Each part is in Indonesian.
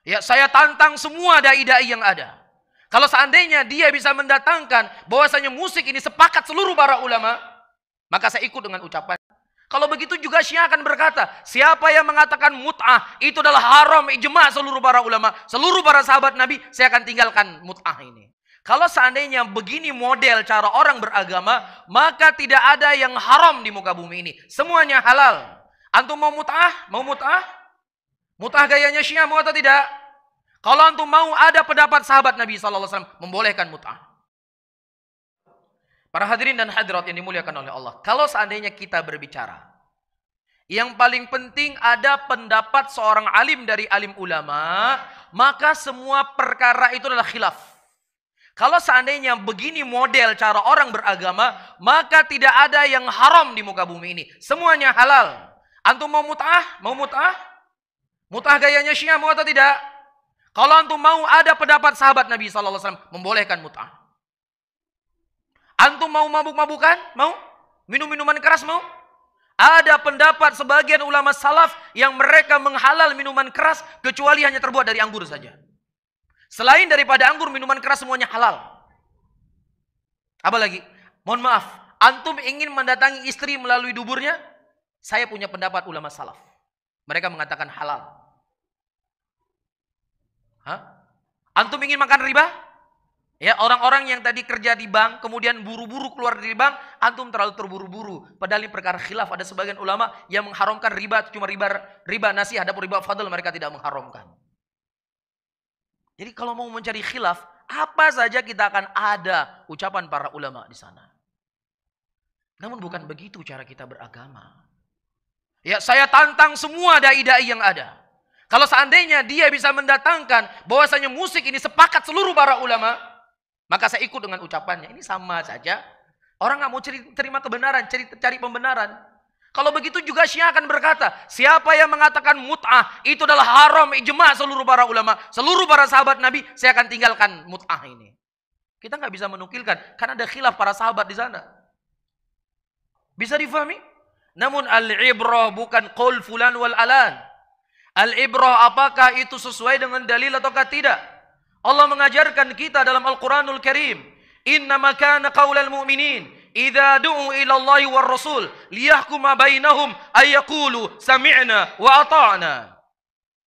Ya, saya tantang semua dai-dai yang ada. Kalau seandainya dia bisa mendatangkan bahwasanya musik ini sepakat seluruh para ulama, maka saya ikut dengan ucapan. Kalau begitu juga Syiah akan berkata, siapa yang mengatakan mut'ah itu adalah haram ijma' seluruh para ulama, seluruh para sahabat Nabi, saya akan tinggalkan mut'ah ini. Kalau seandainya begini model cara orang beragama, maka tidak ada yang haram di muka bumi ini. Semuanya halal. Antum mau mut'ah? Mau mut'ah? Mut'ah gayanya Syiah mau atau tidak? Kalau antum mau, ada pendapat sahabat Nabi SAW membolehkan mut'ah. Para hadirin dan hadirat yang dimuliakan oleh Allah. Kalau seandainya kita berbicara, yang paling penting ada pendapat seorang alim dari alim ulama, maka semua perkara itu adalah khilaf. Kalau seandainya begini model cara orang beragama, maka tidak ada yang haram di muka bumi ini. Semuanya halal. Antum mau mut'ah? Mau mut'ah? Mut'ah gayanya Syiah mau atau tidak? Kalau antum mau, ada pendapat sahabat Nabi SAW membolehkan mut'ah. Antum mau mabuk-mabukan? Mau? Minum-minuman keras mau? Ada pendapat sebagian ulama salaf yang mereka menghalal minuman keras kecuali hanya terbuat dari anggur saja. Selain daripada anggur, minuman keras semuanya halal. Apa lagi? Mohon maaf, antum ingin mendatangi istri melalui duburnya? Saya punya pendapat ulama salaf. Mereka mengatakan halal. Antum ingin makan riba? Ya, orang-orang yang tadi kerja di bank, kemudian buru-buru keluar dari bank, antum terlalu terburu-buru. Padahal ini perkara khilaf. Ada sebagian ulama yang mengharamkan riba, cuma riba nasi, adapun riba fadl mereka tidak mengharamkan. Jadi kalau mau mencari khilaf, apa saja kita akan ada ucapan para ulama di sana. Namun bukan begitu cara kita beragama. Ya, saya tantang semua dai-dai yang ada. Kalau seandainya dia bisa mendatangkan bahwasanya musik ini sepakat seluruh para ulama, maka saya ikut dengan ucapannya. Ini sama saja. Orang nggak mau terima kebenaran, cari pembenaran. Kalau begitu juga Syiah akan berkata, siapa yang mengatakan mut'ah itu adalah haram ijma' seluruh para ulama, seluruh para sahabat Nabi, saya akan tinggalkan mut'ah ini. Kita nggak bisa menukilkan, karena ada khilaf para sahabat di sana. Bisa difahami? Namun al-ibrah bukan qaul fulan wal alan. Al-ibrah apakah itu sesuai dengan dalil ataukah tidak? Allah mengajarkan kita dalam Al-Quranul Karim, innama kana qaulal mu'minin idza du'u ila Allahi war Rasul liyahkuma bainahum ay yaqulu sami'na wa ata'na.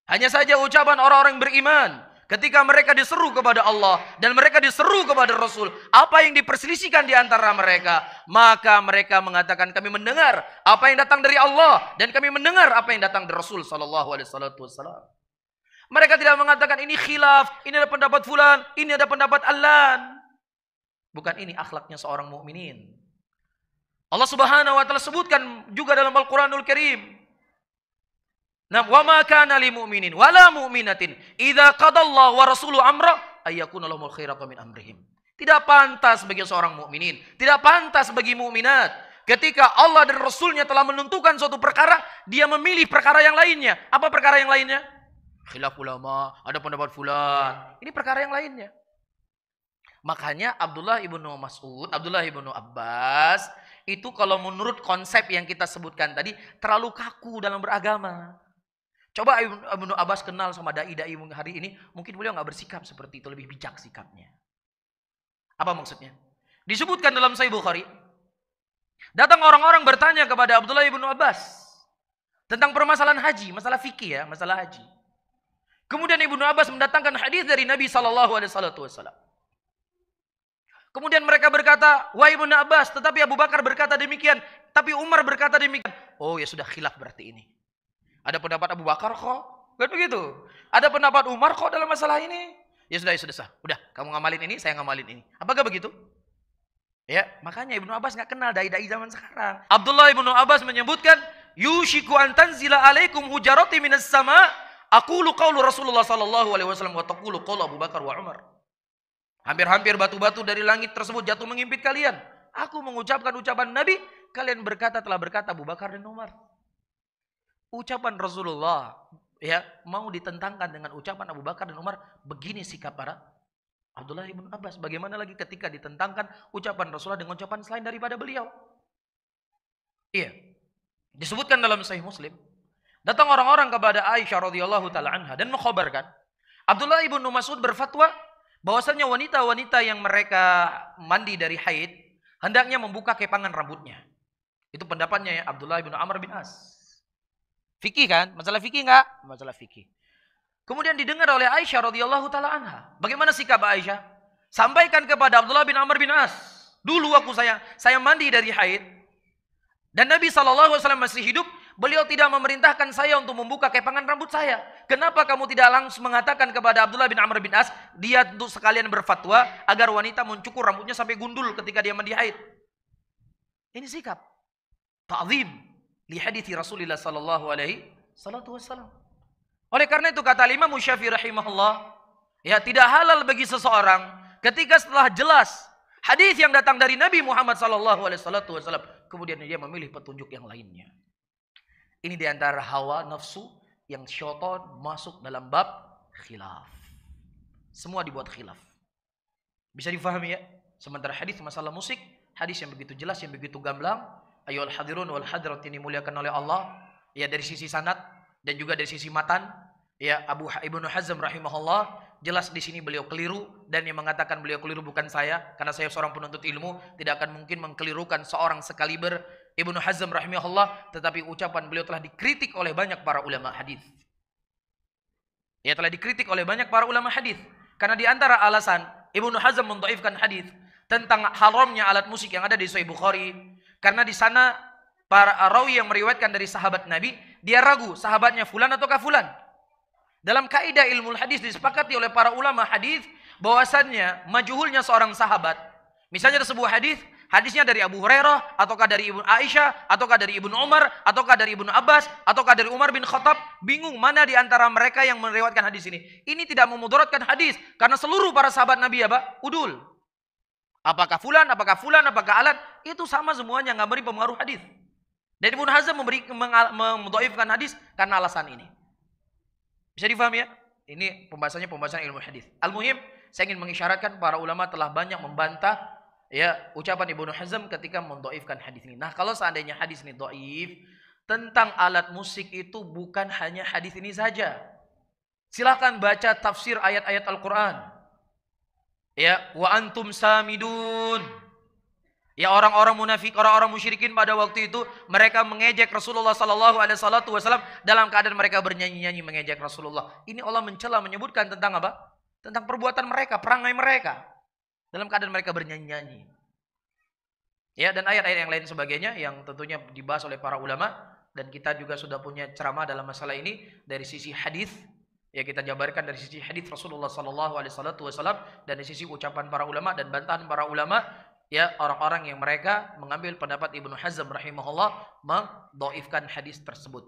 Hanya saja ucapan orang-orang beriman ketika mereka diseru kepada Allah dan mereka diseru kepada Rasul, apa yang diperselisihkan di antara mereka, maka mereka mengatakan kami mendengar apa yang datang dari Allah dan kami mendengar apa yang datang dari Rasul sallallahu alaihi wasallam. Mereka tidak mengatakan ini khilaf, ini ada pendapat fulan, ini ada pendapat allan. Bukan ini akhlaknya seorang mukminin. Allah Subhanahu wa taala sebutkan juga dalam Al-Qur'anul Karim. Nah, wa ma kana lil mu'minin wala mu'minatin idza qadallahu wa rasuluhu amra ayyakuna lahumul khiyaratu min amrihim. Tidak pantas bagi seorang mukminin, tidak pantas bagi mukminat ketika Allah dan Rasulnya telah menentukan suatu perkara, dia memilih perkara yang lainnya. Apa perkara yang lainnya? Khilaf ulama, ada pendapat fulan. Ini perkara yang lainnya. Makanya Abdullah ibnu Mas'ud, Abdullah ibnu Abbas itu kalau menurut konsep yang kita sebutkan tadi terlalu kaku dalam beragama. Coba Ibnu Abbas kenal sama dai-dai hari ini, mungkin beliau nggak bersikap seperti itu, lebih bijak sikapnya. Apa maksudnya? Disebutkan dalam Sahih Bukhari, datang orang-orang bertanya kepada Abdullah ibnu Abbas tentang permasalahan haji, masalah fikih ya, masalah haji. Kemudian Ibnu Abbas mendatangkan hadis dari Nabi SAW. Kemudian mereka berkata, wahai Ibnu Abbas, tetapi Abu Bakar berkata demikian, tapi Umar berkata demikian. Oh ya sudah, khilaf berarti ini. Ada pendapat Abu Bakar kok, kan begitu. Ada pendapat Umar kok dalam masalah ini. Ya sudah, sah. Udah, kamu ngamalin ini, saya ngamalin ini. Apakah begitu? Ya, makanya Ibnu Abbas nggak kenal dai-dai zaman sekarang. Abdullah ibnu Abbas menyebutkan, yushiku an tanzila alaikum hujarati minas sama, aqulu qaulu Rasulullah sallallahu alaihi wasallam wa taqulu qaulu Abu Bakar wa Umar. Hampir-hampir batu-batu dari langit tersebut jatuh mengimpit kalian. Aku mengucapkan ucapan Nabi, kalian telah berkata Abu Bakar dan Umar. Ucapan Rasulullah ya mau ditentangkan dengan ucapan Abu Bakar dan Umar, begini sikap para Abdullah ibn Abbas. Bagaimana lagi ketika ditentangkan ucapan Rasulullah dengan ucapan selain daripada beliau? Iya. Disebutkan dalam Sahih Muslim, datang orang-orang kepada Aisyah radhiyallahu taala anha dan mengkhabarkan Abdullah ibnu Mas'ud berfatwa bahwasanya wanita-wanita yang mereka mandi dari haid hendaknya membuka kepangan rambutnya. Itu pendapatnya ya Abdullah ibnu Amr bin As. Fikih kan? Masalah fikih enggak? Masalah fikih. Kemudian didengar oleh Aisyah radhiyallahu taala anha. Bagaimana sikap Aisyah? Sampaikan kepada Abdullah bin Amr bin As. Dulu saya mandi dari haid dan Nabi SAW masih hidup, beliau tidak memerintahkan saya untuk membuka kepangan rambut saya. Kenapa kamu tidak langsung mengatakan kepada Abdullah bin Amr bin As, dia untuk sekalian berfatwa agar wanita mencukur rambutnya sampai gundul ketika dia mandi haid. Ini sikap ta'zim li hadithi Rasulullah sallallahu alaihi wasallam. Oleh karena itu kata Imam Syafi'i rahimahullah, ya tidak halal bagi seseorang ketika setelah jelas hadis yang datang dari Nabi Muhammad sallallahu alaihi wasallam kemudian dia memilih petunjuk yang lainnya. Ini diantara hawa nafsu yang syaitan masuk dalam bab khilaf. Semua dibuat khilaf. Bisa difahami ya? Sementara hadis masalah musik, hadis yang begitu jelas, yang begitu gamblang. Ayyuhal hadirun wal hadirat ini dimuliakan oleh Allah. Ya dari sisi sanad dan juga dari sisi matan. Ya Ibnu Hazm rahimahullah jelas di sini beliau keliru, dan yang mengatakan beliau keliru bukan saya, karena saya seorang penuntut ilmu, tidak akan mungkin mengkelirukan seorang sekaliber Ibnu Hazm rahimahullah, tetapi ucapan beliau telah dikritik oleh banyak para ulama hadis. Ya telah dikritik oleh banyak para ulama hadis, karena di antara alasan Ibnu Hazm mendhaifkan hadis tentang haramnya alat musik yang ada di Sahih Bukhari, karena di sana para rawi yang meriwayatkan dari sahabat Nabi, dia ragu sahabatnya fulan ataukah fulan. Dalam kaidah ilmu hadis disepakati oleh para ulama hadis bahwasannya majhulnya seorang sahabat. Misalnya ada sebuah hadis, hadisnya dari Abu Hurairah ataukah dari Ibnu Aisyah ataukah dari Ibnu Umar ataukah dari Ibnu Abbas ataukah dari Umar bin Khattab, bingung mana di antara mereka yang meriwayatkan hadis ini. Ini tidak memudaratkan hadis karena seluruh para sahabat Nabi udul. Apakah fulan, apakah alat, itu sama semuanya, enggak beri pengaruh hadis. Dan Ibnu Hazm mendhaifkan hadis karena alasan ini. Bisa difahami ya? Ini pembahasan ilmu hadis. Al-muhim, saya ingin mengisyaratkan para ulama telah banyak membantah ya ucapan Ibnu Hazm ketika mendhaifkan hadis ini. Nah, kalau seandainya hadis ini dhaif, tentang alat musik itu bukan hanya hadis ini saja. Silakan baca tafsir ayat-ayat Al-Qur'an. Ya, wa antum samidun. Ya orang-orang munafik, orang-orang musyrikin pada waktu itu mereka mengejek Rasulullah sallallahu alaihi wasallam dalam keadaan mereka bernyanyi-nyanyi mengejek Rasulullah. Ini Allah mencela, menyebutkan tentang apa? Tentang perbuatan mereka, perangai mereka dalam keadaan mereka bernyanyi-nyanyi. Ya, dan ayat-ayat yang lain sebagainya yang tentunya dibahas oleh para ulama, dan kita juga sudah punya ceramah dalam masalah ini dari sisi hadis. Ya, kita jabarkan dari sisi hadis Rasulullah sallallahu alaihi wasallam dan dari sisi ucapan para ulama dan bantahan para ulama. Ya, orang-orang yang mereka mengambil pendapat Ibnu Hazm rahimahullah mendhaifkan hadis tersebut.